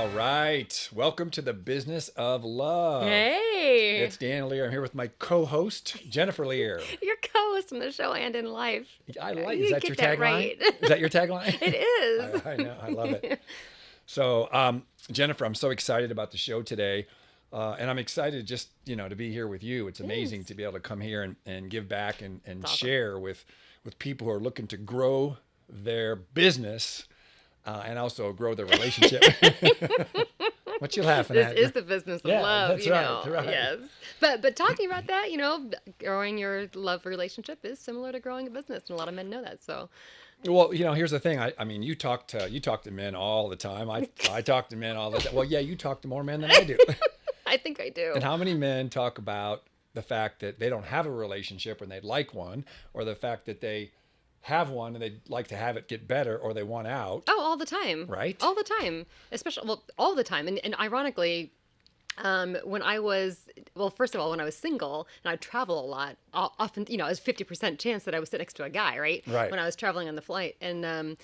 All right. Welcome to the Business of Love. Hey, It's Dan and Leer. I'm here with my co-host, Jennifer Lier. you're co-host on the show and in life. I like, is You that your get that tagline? right. Is that your tagline? It is. I know. I love it. So, Jennifer, I'm so excited about the show today. And I'm excited just, to be here with you. It's amazing to be able to come here and give back and Awesome. share with people who are looking to grow their business and also grow their relationship. What you laughing This at? is the business of Yeah, love, that's right, that's right. Yes. But talking about that, growing your love relationship is similar to growing a business, and a lot of men know that. So, Well, here's the thing. I mean, you talk to men all the time. I talk to men all the time. Well, yeah, you talk to more men than I do. I think I do. And how many men talk about the fact that they don't have a relationship and they'd like one, or the fact that they have one and they'd like to have it get better, or they want out? Oh, all the time. Right? All the time. Especially, well, all the time. And ironically, when I was, well, first of all, when I was single and I'd travel a lot, often, it was 50% chance that I would sit next to a guy, right? Right. When I was traveling on the flight. And I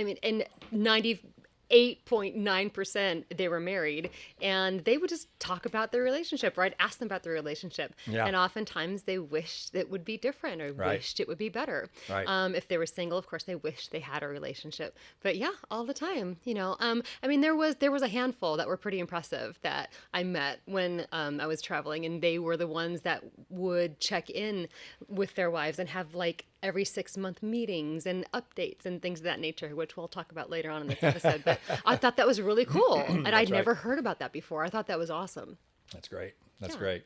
mean, and 98.9% they were married, and they would just talk about their relationship, right? Ask them about their relationship. Yeah. And oftentimes they wished it would be different, or Right. wished it would be better. Right. If they were single, of course, they wished they had a relationship. But yeah, all the time, I mean, there was a handful that were pretty impressive that I met when I was traveling, and they were the ones that would check in with their wives and have like every 6-month meetings and updates and things of that nature, which we'll talk about later on in this episode. But I thought that was really cool. And I'd right. never heard about that before. I thought that was awesome. That's great. That's Yeah. great.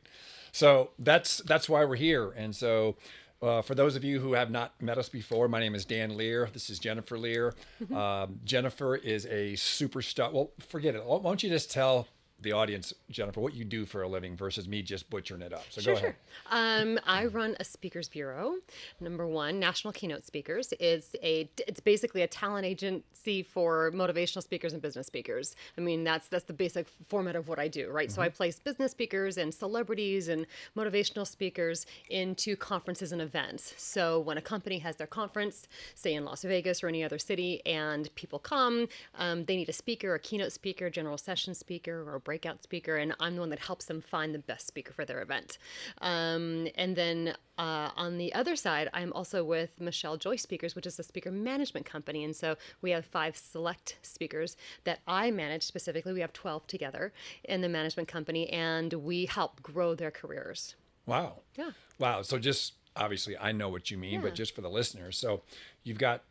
So that's why we're here. And so for those of you who have not met us before, my name is Dan Leer. This is Jennifer Lier. Jennifer is a superstar. Well, forget it. Why don't you just tell the audience, Jennifer, what you do for a living versus me just butchering it up. So go ahead. I run a speakers bureau. Number one, National Keynote Speakers. It's basically a talent agency for motivational speakers and business speakers. I mean, that's the basic format of what I do, right? So I place business speakers and celebrities and motivational speakers into conferences and events. So when a company has their conference, say in Las Vegas or any other city, and people come, they need a speaker, a keynote speaker, general session speaker, or a breakout speaker, and I'm the one that helps them find the best speaker for their event. And then on the other side, I'm also with Michelle Joy Speakers, which is a speaker management company. And so we have 5 select speakers that I manage specifically. We have 12 together in the management company, and we help grow their careers. Wow. Yeah. Wow. So just obviously I know what you mean, but just for the listeners. So you've got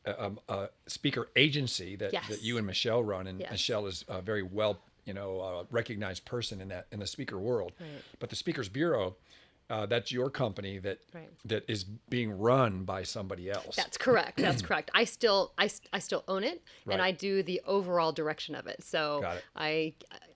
a speaker agency that you and Michelle run, and Michelle is a very well recognized person in the speaker world. Right. But the Speakers Bureau, that's your company that Right. that is being run by somebody else. That's correct. That's correct. I still own it, Right. and I do the overall direction of it. So Got it.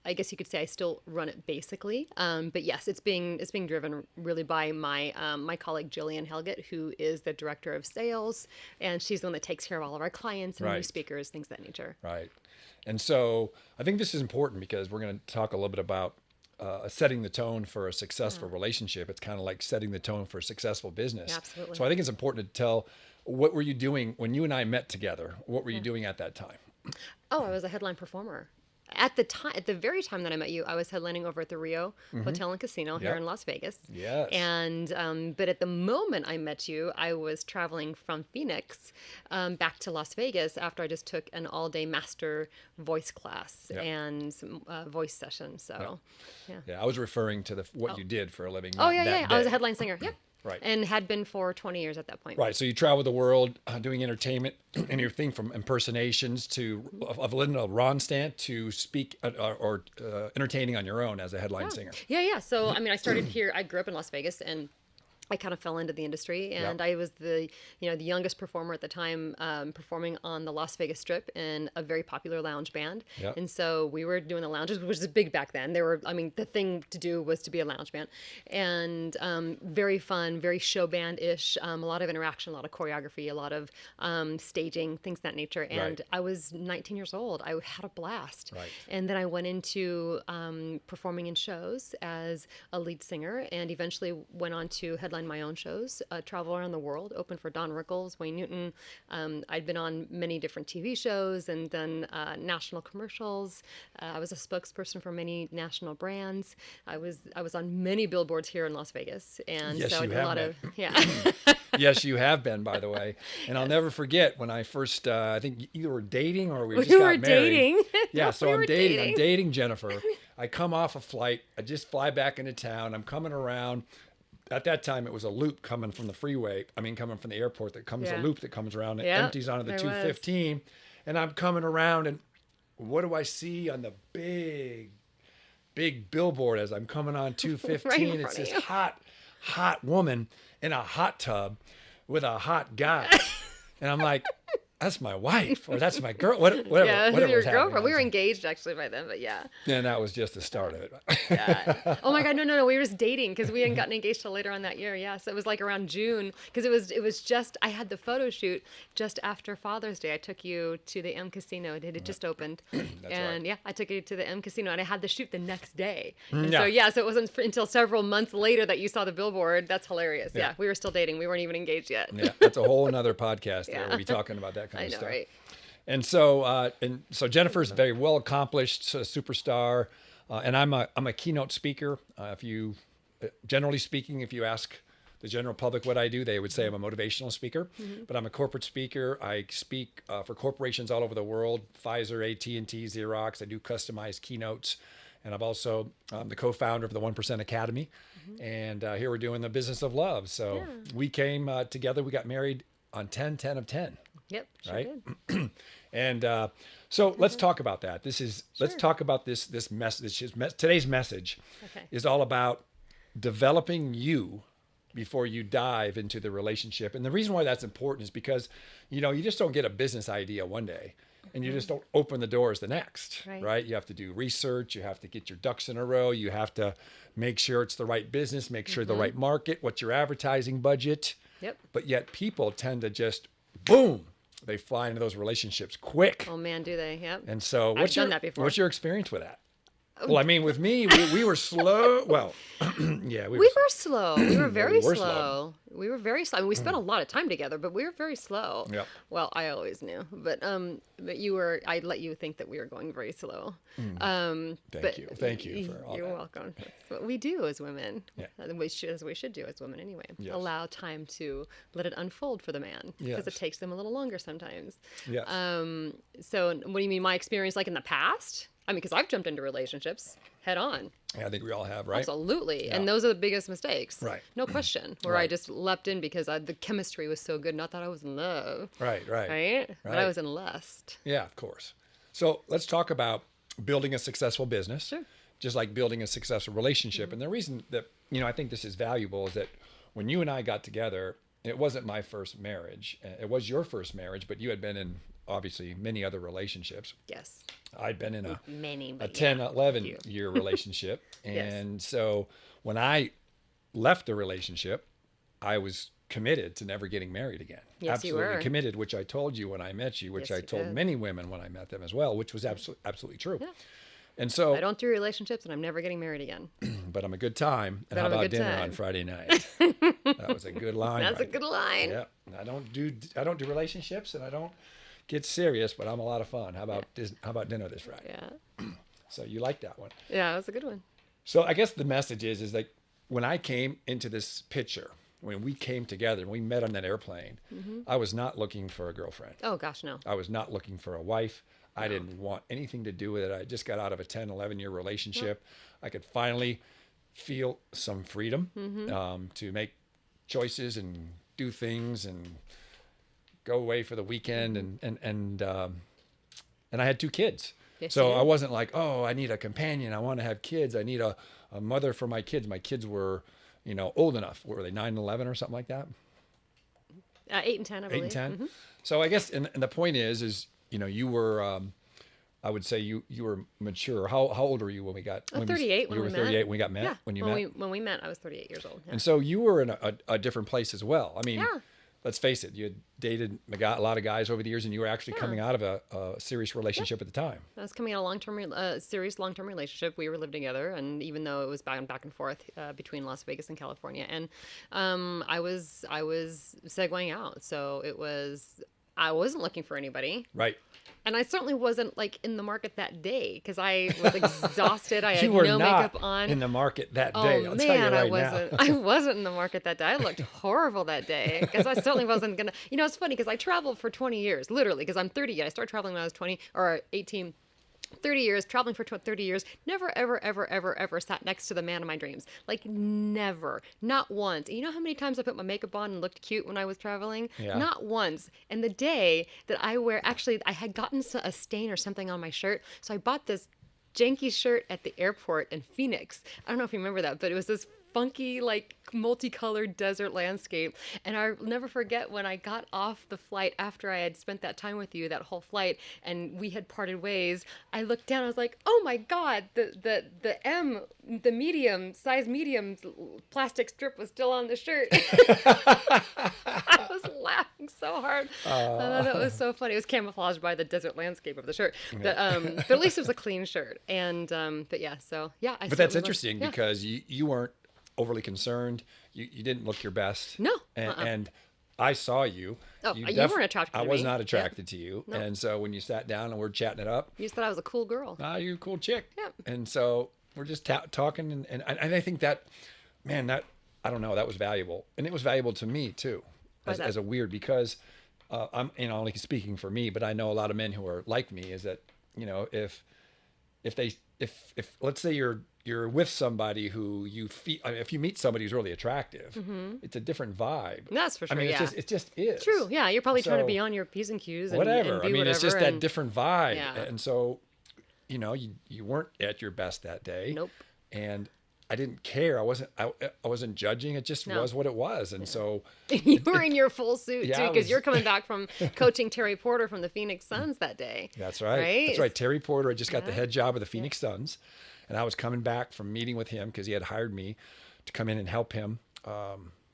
I guess you could say I still run it basically. But yes, it's being driven really by my my colleague Jillian Helgett, who is the director of sales, and she's the one that takes care of all of our clients and new Right. speakers, things of that nature. Right. And so I think this is important because we're going to talk a little bit about setting the tone for a successful relationship. It's kind of like setting the tone for a successful business. Absolutely. So I think it's important to tell, what were you doing when you and I met together? What were you doing at that time? Oh, I was a headline performer. At the very time that I met you, I was headlining over at the Rio Hotel and Casino here Yep. in Las Vegas. Yes. And but at the moment I met you, I was traveling from Phoenix back to Las Vegas after I just took an all-day master voice class Yep. and some voice session. So, Yeah, I was referring to what you did for a living. Oh not yeah, that yeah. I was a day. headline singer. Yep. Right. And had been for 20 years at that point. Right. So you travel the world doing entertainment, and your thing from impersonations of Linda Ronstadt to speak or entertaining on your own as a headline singer. Yeah. So, I mean, I started here. I grew up in Las Vegas, and I kind of fell into the industry, and I was the youngest performer at the time, performing on the Las Vegas Strip in a very popular lounge band. Yep. And so we were doing the lounges, which was big back then. The thing to do was to be a lounge band, and very fun, very show band-ish, a lot of interaction, a lot of choreography, a lot of staging, things of that nature. And Right. I was 19 years old. I had a blast. Right. And then I went into performing in shows as a lead singer, and eventually went on to headline headline my own shows, travel around the world, open for Don Rickles, Wayne Newton. I'd been on many different TV shows and done national commercials. I was a spokesperson for many national brands. I was on many billboards here in Las Vegas, and Yes, so I you did have a lot been. of yeah. Yes, you have been, by the way. And I'll never forget when I first, I think you were dating or we just We got were married. dating. Yeah, so We I'm were dating. I'm dating. dating Jennifer. I come off a flight. I just fly back into town. I'm coming around. At that time, it was a loop coming from the freeway. I mean, coming from the airport that comes, a Yeah. loop that comes around and Yeah, empties onto the there 215. And I'm coming around, and what do I see on the big billboard as I'm coming on 215? Right in It's front of this you. hot woman in a hot tub with a hot guy. And I'm like, that's my wife, or that's my girl, whatever. Yeah, whatever your was happening. girlfriend. We were engaged actually by then, but yeah. And that was just the start of it. Yeah. Oh my God, no. We were just dating because we hadn't gotten engaged till later on that year. Yeah, so it was like around June because it was just I had the photo shoot just after Father's Day. I took you to the M Casino. It had just opened, and right. yeah, I took you to the M Casino, and I had the shoot the next day. And Yeah. so yeah, so it wasn't until several months later that you saw the billboard. That's hilarious. Yeah. Yeah, we were still dating. We weren't even engaged yet. Yeah, that's a whole another podcast there. Yeah. We'll be talking about that kind I of know, stuff. right? And so Jennifer's a very well accomplished superstar, and I'm a keynote speaker. Generally speaking, if you ask the general public what I do, they would say I'm a motivational speaker. But I'm a corporate speaker. I speak for corporations all over the world: Pfizer, AT&T, Xerox. I do customized keynotes, and I'm also the co-founder of the 1% Academy. And here we're doing the business of love. So we came together. We got married on 10/10 of 10. Yep. Sure Right? did. And so let's talk about that. Let's Sure. talk about this message. Today's message Okay. is all about developing you before you dive into the relationship. And the reason why that's important is because, you just don't get a business idea one day and you just don't open the doors the next, Right. right? You have to do research. You have to get your ducks in a row. You have to make sure it's the right business, make sure the right market, what's your advertising budget. Yep. But yet people tend to just, boom, they fly into those relationships quick. Oh man, do they? Yep. And so I've done that before. what's your experience with that? Well, I mean, with me, we were slow. Well, yeah, We were slow. We were very were slow. slow. We were very slow. I mean, we spent a lot of time together, but we were very slow. Yep. Well, I always knew, but you were. I let you think that we were going very slow. Thank you for all You're that. welcome. That's what we do as women. Yeah. And as we should do as women anyway. Yes. Allow time to let it unfold for the man because Yes. it takes them a little longer sometimes. Yes. So, what do you mean? My experience, like in the past? I mean, because I've jumped into relationships head on. I think we all have, right? Absolutely. Yeah. And those are the biggest mistakes. Right. No question. Where I Right. just leapt in because the chemistry was so good. Not that I was in love. Right. Right? But I Right. was in lust. Yeah, of course. So let's talk about building a successful business, Sure. just like building a successful relationship. And the reason that, I think this is valuable is that when you and I got together, it wasn't my first marriage. It was your first marriage, but you had been in obviously many other relationships. Yes. I'd been in a Many, a but 10, yeah. 11 few. year relationship. Yes. And so when I left the relationship, I was committed to never getting married again. Yes, you Absolutely were. committed, which I told you when I met you, which Yes, I you told did. many women when I met them as well, which was absolutely true. Yeah. And so, I don't do relationships and I'm never getting married again. but I'm a good time. And But how I'm a about good dinner time. on Friday night? That was a good line. That's a right good there. line. Yeah. I don't do relationships and I don't get serious, but I'm a lot of fun. How about dinner this Friday? Yeah. So you like that one. Yeah, it was a good one. So I guess the message is like when I came into this picture, when we came together and we met on that airplane, I was not looking for a girlfriend. Oh, gosh, no. I was not looking for a wife. I didn't want anything to do with it. I just got out of a 10, 11 year relationship. I could finally feel some freedom to make choices and do things and go away for the weekend. And I had 2 kids. Yes, So you did. I wasn't like, oh, I need a companion. I want to have kids. I need a mother for my kids. My kids were, old enough. What were they, 9 and 11 or something like that? 8 and 10, I 8 believe. and 10. So I guess, and the point is, you were, I would say you were mature. How old were you when we got? Oh, 38 You when were we met. 38 when we got met. Yeah. When you when met. when we met, I was 38 years old. Yeah. And so you were in a different place as well. I mean, Yeah. let's face it, you had dated a lot of guys over the years, and you were actually coming out of a serious relationship at the time. I was coming out of a serious long-term relationship. We were living together, and even though it was back and forth between Las Vegas and California, and I was segueing out, so I wasn't looking for anybody. Right. And I certainly wasn't like in the market that day because I was exhausted. I had You were no not makeup on. in the market that Oh day. I'll tell you man, right I wasn't. now. I wasn't in the market that day. I looked horrible that day because I certainly wasn't gonna. It's funny because I traveled for 20 years, literally. Because I'm 30. I started traveling when I was 20 or 18. 30 years, traveling for 30 years, never, ever, ever, ever, ever sat next to the man of my dreams. Like, never. Not once. And you know how many times I put my makeup on and looked cute when I was traveling? Yeah. Not once. And the day that actually, I had gotten a stain or something on my shirt, so I bought this janky shirt at the airport in Phoenix. I don't know if you remember that, but it was this funky, like, multicolored desert landscape. And I'll never forget when I got off the flight after I had spent that time with you, that whole flight, and we had parted ways. I looked down, I was like, oh my God, the medium plastic strip was still on the shirt. I was laughing so hard. I thought it was so funny. It was camouflaged by the desert landscape of the shirt. But at least it was a clean shirt. And, but yeah, so yeah. But that's interesting because you weren't overly concerned. You didn't look your best. No. And I saw you. Oh, you weren't attracted to me. I was not attracted to you. No. And so when you sat down and we're chatting it up. You just thought I was a cool girl. You're a cool chick. Yep. And so we're just talking. And I think that, man, I don't know, that was valuable. And it was valuable to me too, as a weird, because I'm only speaking for me, but I know a lot of men who are like me is that, if let's say you're with somebody who you feel, if you meet somebody who's really attractive, it's a different vibe. That's for sure. I mean, yeah. it just is. True. Yeah. You're probably trying to be on your P's and Q's and whatever. And be it's just that and, different vibe. Yeah. And so, you weren't at your best that day. Nope. And I didn't care. I wasn't judging. It just was what it was. And so you were in your full suit Yeah, too, because you're coming back from coaching Terry Porter from the Phoenix Suns that day. That's right. Right? That's right. Terry Porter had just got the head job of the Phoenix Suns, and I was coming back from meeting with him because he had hired me to come in and help him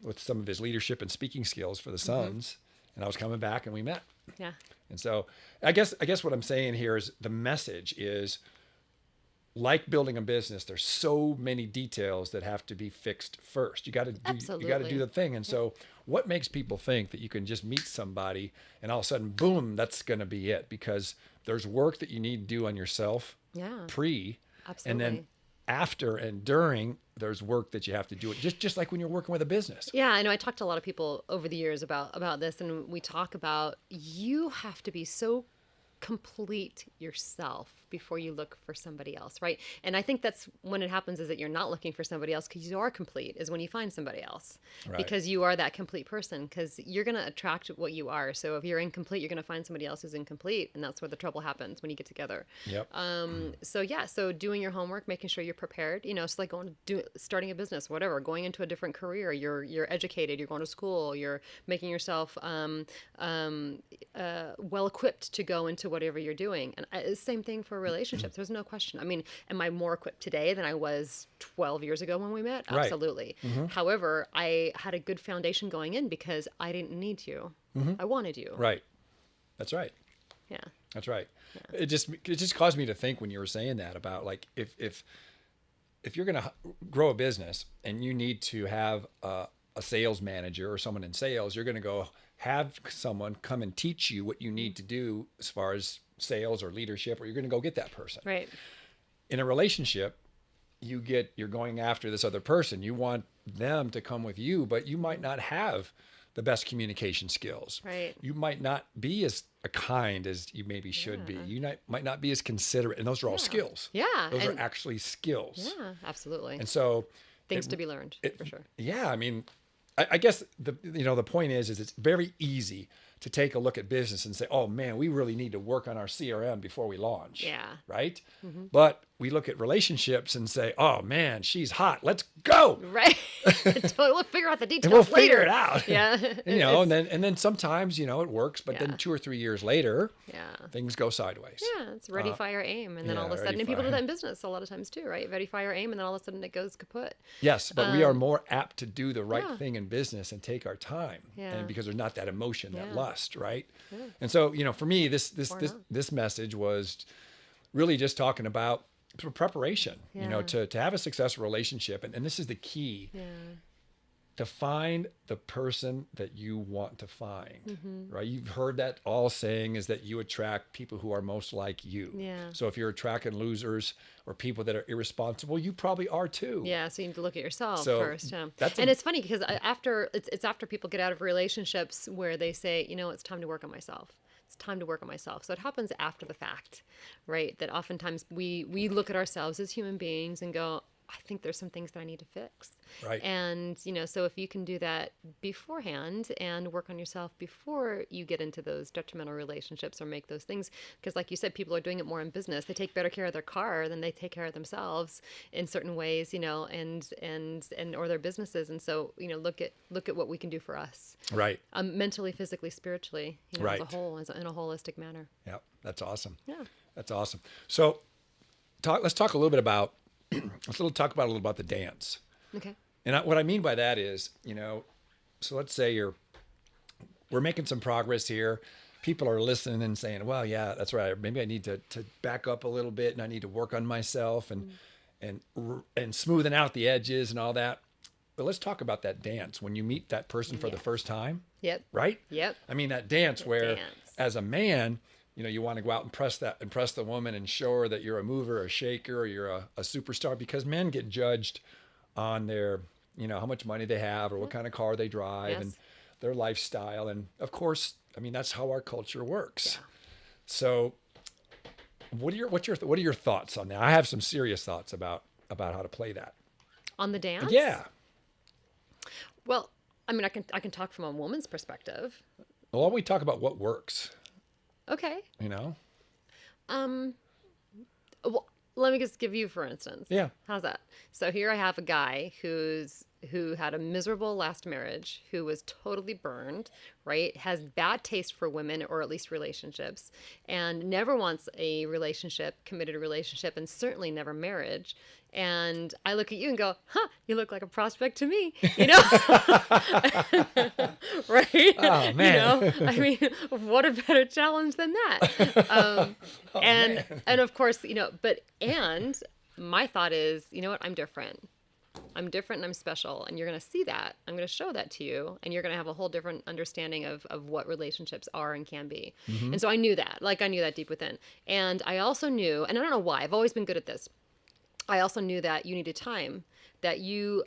with some of his leadership and speaking skills for the Suns. And I was coming back, and we met. Yeah. And so I guess what I'm saying here is the message is, like building a business, there's so many details that have to be fixed first. You got to do the thing. And so what makes people think that you can just meet somebody and all of a sudden, boom, that's going to be it? Because there's work that you need to do on yourself Absolutely. and then after and during, there's work that you have to do. Just like when you're working with a business. Yeah, I know. I talked to a lot of people over the years about this, and we talk about you have to be so complete yourself before you look for somebody else, right? And I think that's when it happens, is that you're not looking for somebody else because you are complete, is when you find somebody else. Right. Because you are that complete person, because you're going to attract what you are. So if you're incomplete, you're going to find somebody else who's incomplete, and that's where the trouble happens when you get together. Yep. So doing your homework, making sure you're prepared, it's like starting a business, whatever, going into a different career, you're educated, you're going to school, you're making yourself well equipped to go into whatever you're doing. And same thing for relationships. There's no question. I mean, am I more equipped today than I was 12 years ago when we met? Right. Absolutely. However, I had a good foundation going in because I didn't need you. I wanted you. Right. That's right. Yeah. That's right. Yeah. It just caused me to think when you were saying that about, like, if you're going to grow a business and you need to have a sales manager or someone in sales, you're going to go have someone come and teach you what you need to do as far as sales or leadership, or you're going to go get that person. Right. In a relationship, you're going after this other person. You want them to come with you, but you might not have the best communication skills. Right. You might not be as kind as you maybe should be. You might not be as considerate, and those are all skills. Yeah. Those are actually skills. Yeah, absolutely. And so things to be learned, for sure. Yeah, I mean, I guess the point is it's very easy to take a look at business and say, oh man, we really need to work on our CRM before we launch. Yeah. Right. But we look at relationships and say, oh man, she's hot. Let's go. Right. Totally. We'll figure out the details And we'll later. figure it out. Yeah. And then sometimes, it works, but then 2 or 3 years later, things go sideways. Yeah, it's ready, fire, aim. And then all of a sudden, and people do that in business a lot of times too, right? Ready, fire, aim, and then all of a sudden it goes kaput. Yes, but we are more apt to do the right thing in business and take our time. Yeah. And because there's not that emotion, that lust, right? Yeah. And so, for me, this message was really just talking about preparation, to have a successful relationship. And this is the key. Yeah. To find the person that you want to find, right? You've heard that all saying is that you attract people who are most like you. Yeah. So if you're attracting losers or people that are irresponsible, you probably are too. Yeah. So you need to look at yourself So first. Yeah. that's And it's funny because it's after people get out of relationships where they say, it's time to work on myself. It's time to work on myself. So it happens after the fact, right? That oftentimes we look at ourselves as human beings and go, I think there's some things that I need to fix. Right. And, so if you can do that beforehand and work on yourself before you get into those detrimental relationships or make those things, because like you said, people are doing it more in business. They take better care of their car than they take care of themselves in certain ways, and or their businesses. And so, look at what we can do for us. Right. Mentally, physically, spiritually, Right. as a whole, in a holistic manner. Yeah, that's awesome. Yeah. That's awesome. So let's talk a little bit about, talk about a little about the dance. Okay. And what I mean by that is, so let's say we're making some progress here. People are listening and saying, well, yeah, that's right. Maybe I need to back up a little bit and I need to work on myself and smoothing out the edges and all that. But let's talk about that dance when you meet that person for the first time. Yep. Right? Yep. I mean, that dance where as a man, you want to go out and impress the woman and show her that you're a mover, a shaker, or you're a superstar, because men get judged on their, how much money they have or what kind of car they drive and their lifestyle. And of course, I mean, that's how our culture works. Yeah. So what are your thoughts on that? I have some serious thoughts about how to play that. On the dance? Yeah. Well, I mean, I can talk from a woman's perspective. Well, why don't we talk about what works? Okay. Well, let me just give you, for instance. Yeah. How's that? So here I have a guy who had a miserable last marriage, who was totally burned, right? Has bad taste for women, or at least relationships, and never wants a committed relationship, and certainly never marriage. And I look at you and go, you look like a prospect to me, right? Oh, man. I mean, what a better challenge than that? And of course, and my thought is, what? I'm different and I'm special, and you're going to see that. I'm going to show that to you, and you're going to have a whole different understanding of what relationships are and can be. And so I knew that, deep within. And I also knew, and I don't know why, I've always been good at this. I also knew that you needed time, to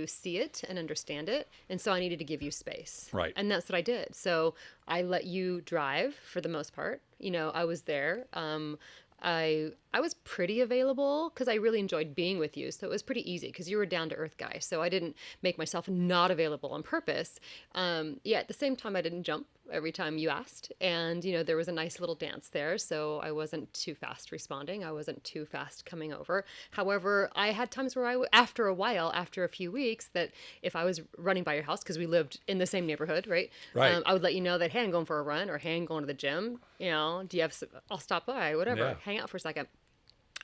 see it and understand it. And so I needed to give you space. Right. And that's what I did. So I let you drive for the most part. I was there. I was pretty available because I really enjoyed being with you. So it was pretty easy because you were a down to earth guy. So I didn't make myself not available on purpose. At the same time, I didn't jump every time you asked. And, there was a nice little dance there. So I wasn't too fast responding. I wasn't too fast coming over. However, I had times where after a few weeks, that if I was running by your house, because we lived in the same neighborhood, right? Right. I would let you know that, hey, I'm going for a run, or hey, I'm going to the gym. Do you have, I'll stop by, whatever, hang out for a second.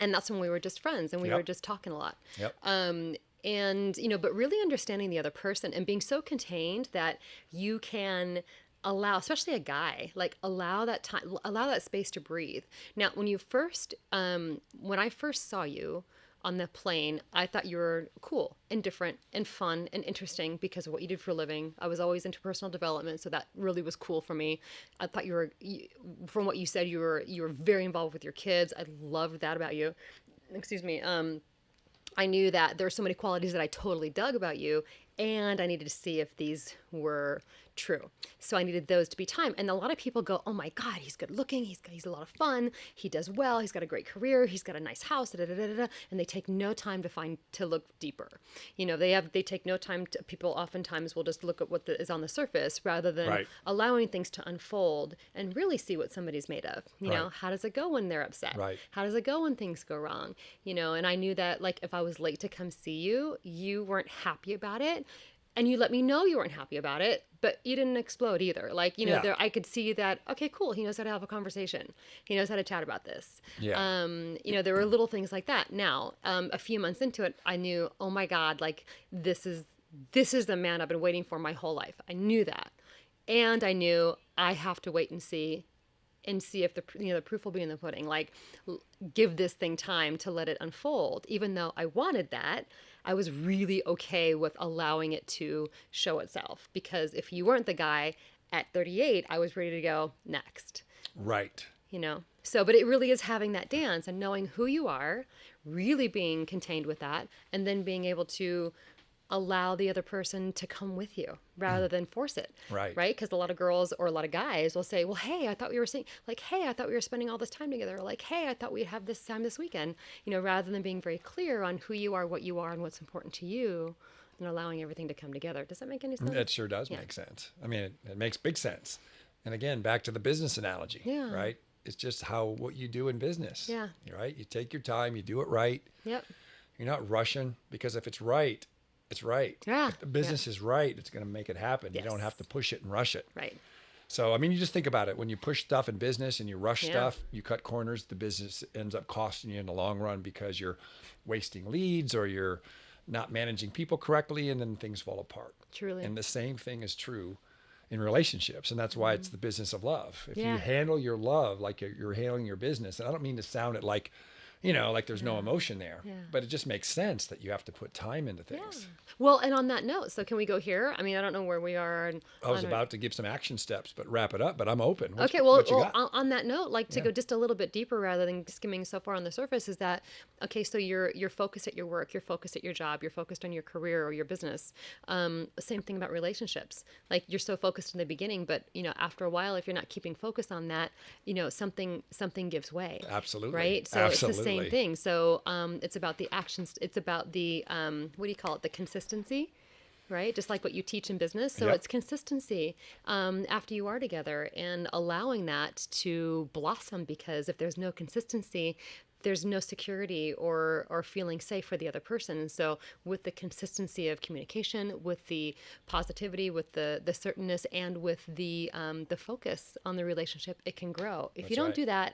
And that's when we were just friends and we were just talking a lot. Yep. And, but really understanding the other person and being so contained that you can allow, especially a guy, allow that time, allow that space to breathe. Now, when I first saw you on the plane, I thought you were cool and different and fun and interesting because of what you did for a living. I was always into personal development, so that really was cool for me. I thought from what you said, you were very involved with your kids. I loved that about you. Excuse me. I knew that there were so many qualities that I totally dug about you, and I needed to see if these were True. So I needed those to be time. And a lot of people go, oh my God, he's good looking. He's a lot of fun. He does well. He's got a great career. He's got a nice house. Da, da, da, da, da. And they take no time to look deeper. They take no time people oftentimes will just look at what is on the surface rather than allowing things to unfold and really see what somebody's made of. You know, how does it go when they're upset? How does it go when things go wrong? And I knew that like if I was late to come see you, you weren't happy about it. And you let me know you weren't happy about it, but you didn't explode either. Like, I could see that, okay, cool. He knows how to have a conversation. He knows how to chat about this. Yeah. There were little things like that. Now, a few months into it, I knew, oh my God, like this is the man I've been waiting for my whole life. I knew that. And I knew I have to wait and see if the proof will be in the pudding. Like, give this thing time to let it unfold. Even though I wanted that, I was really okay with allowing it to show itself. Because if you weren't the guy at 38, I was ready to go next. Right. So, but it really is having that dance and knowing who you are, really being contained with that, and then being able to allow the other person to come with you rather than force it. Right. Because a lot of girls or a lot of guys will say, well, hey, I thought we were spending all this time together. Or like, hey, I thought we'd have this time this weekend, rather than being very clear on who you are, what you are, and what's important to you, and allowing everything to come together. Does that make any sense? It sure does make sense. I mean, it makes big sense. And again, back to the business analogy, right? It's just what you do in business. Yeah. Right? You take your time, you do it right. Yep. You're not rushing, because if it's right, it's right. Yeah. If the business is right, it's going to make it happen. Yes. You don't have to push it and rush it. Right. So, I mean, you just think about it. When you push stuff in business and you rush stuff, you cut corners, the business ends up costing you in the long run because you're wasting leads or you're not managing people correctly, and then things fall apart. Truly. And the same thing is true in relationships. And that's why it's the business of love. If you handle your love like you're handling your business, and I don't mean to sound it like, like there's no emotion there, but it just makes sense that you have to put time into things. Yeah. Well, and on that note, so can we go here? I mean, I don't know where we are. I was about to give some action steps, but wrap it up, but I'm open. What on that note, like to go just a little bit deeper rather than skimming so far on the surface is that, okay, so you're focused at your work, you're focused at your job, you're focused on your career or your business. Same thing about relationships. Like you're so focused in the beginning, but after a while, if you're not keeping focus on that, something gives way. Absolutely. Right? So it's the same thing. So it's about the actions. It's about the what do you call it? The consistency, right? Just like what you teach in business. So it's consistency after you are together and allowing that to blossom, because if there's no consistency, there's no security or feeling safe for the other person. So with the consistency of communication, with the positivity, with the certainness, and with the focus on the relationship, it can grow. If you don't do that,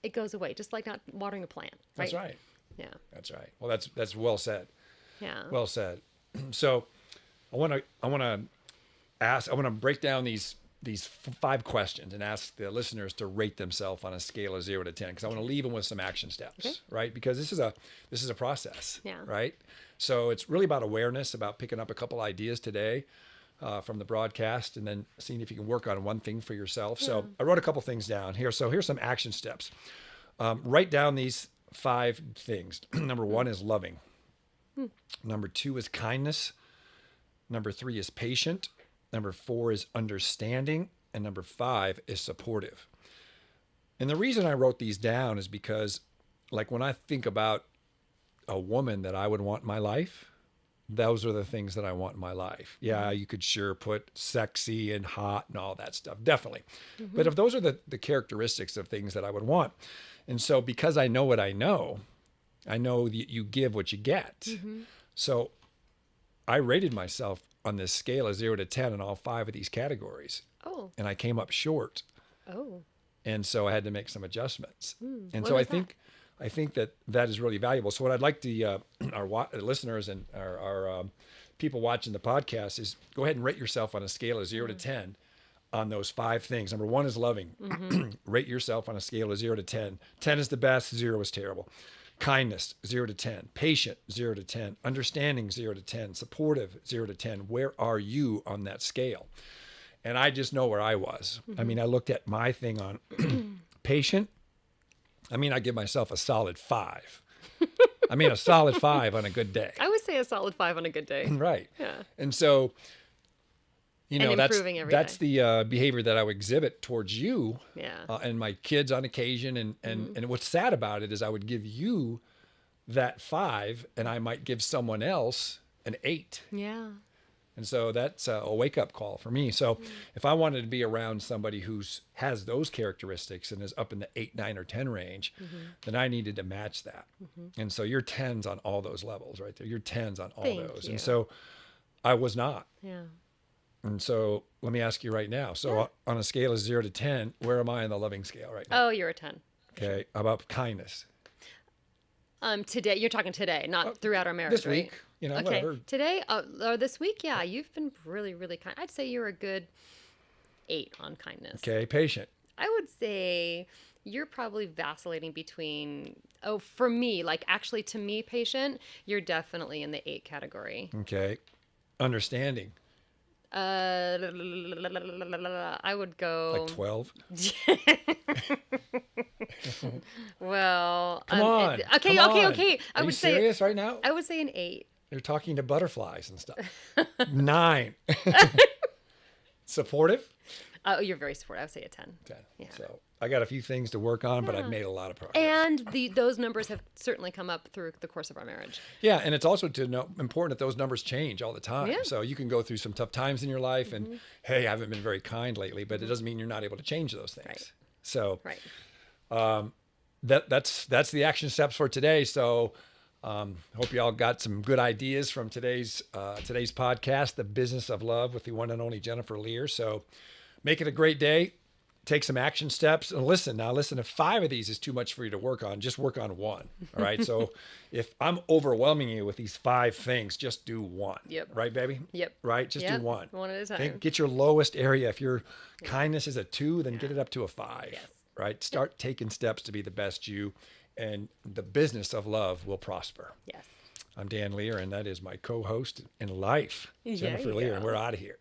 it goes away, just like not watering a plant. Right? That's right. Yeah. That's right. Well, that's well said. Yeah. Well said. So I want to break down these 5 questions and ask the listeners to rate themselves on a scale of 0 to 10, because I want to leave them with some action steps, right? Because this is a process, right? So it's really about awareness, about picking up a couple ideas today from the broadcast, and then seeing if you can work on one thing for yourself. Yeah. So I wrote a couple things down here. So here's some action steps. Write down these 5 things. Number 1 is loving. Number 2 is kindness. Number 3 is patient. Number 4 is understanding. And number 5 is supportive. And the reason I wrote these down is because, like, when I think about a woman that I would want in my life, those are the things that I want in my life. Yeah, you could sure put sexy and hot and all that stuff, definitely. Mm-hmm. But if those are the characteristics of things that I would want. And so because I know what I know that you give what you get. Mm-hmm. So I rated myself on this scale of 0 to 10 in all 5 of these categories. Oh. And I came up short. Oh. And so I had to make some adjustments. And so I think that is really valuable. So what I'd like our listeners and our people watching the podcast is go ahead and rate yourself on a scale of 0 to 10 on those 5 things. Number 1 is loving. Mm-hmm. Rate yourself on a scale of 0 to 10. 10 is the best, 0 is terrible. Kindness, 0 to 10. Patient, 0 to 10. Understanding, 0 to 10. Supportive, 0 to 10. Where are you on that scale? And I just know where I was. Mm-hmm. I mean, I looked at my thing on patient. I mean, I give myself a solid 5. I mean, a solid 5 on a good day. I would say a solid 5 on a good day. Right. Yeah. And so, You know, and improving every that's day. the behavior that I would exhibit towards you Yeah. and my kids on occasion. And what's sad about it is I would give you that 5 and I might give someone else an 8. Yeah. And so that's a wake up call for me. So if I wanted to be around somebody who's has those characteristics and is up in the 8, 9, or 10 range, then I needed to match that. And so you're 10s on all those levels right there. You're 10s on all Thank those. you. And so I was not. Yeah. And so let me ask you right now. So on a scale of 0 to 10, where am I on the loving scale right now? Oh, you're a 10. Okay. How about kindness? Today, you're talking today, not throughout our marriage, This right? week, you know, Okay. whatever. Today, or this week, yeah, you've been really, really kind. I'd say you're a good 8 on kindness. Okay. Patient. I would say you're probably vacillating between, for me, like actually to me, patient, you're definitely in the 8 category. Okay. Understanding. I would go. Like 12. Well, Come on. okay. Come on. I Are you would say serious right now? I would say an 8. You're talking to butterflies and stuff. 9. Supportive? Oh, you're very supportive. I would say a 10. 10. Yeah. So I got a few things to work on, but I've made a lot of progress. And those numbers have certainly come up through the course of our marriage. Yeah, and it's also important that those numbers change all the time. Yeah. So you can go through some tough times in your life, and hey, I haven't been very kind lately, but it doesn't mean you're not able to change those things. Right. So Right. that's the action steps for today. So hope you all got some good ideas from today's podcast, The Business of Love with the one and only Jennifer Lier. So make it a great day. Take some action steps and listen. Now, listen, if 5 of these is too much for you to work on, just work on 1. All right. So if I'm overwhelming you with these 5 things, just do 1. Yep. Right, baby? Yep. Right. Just Yep. do 1. One at a time. Okay? Get your lowest area. If your kindness is a 2, then get it up to a 5. Yes. Right. Start taking steps to be the best you, and the business of love will prosper. Yes. I'm Dan Lier, and that is my co-host in life, There Jennifer you Lier, go. and we're out of here.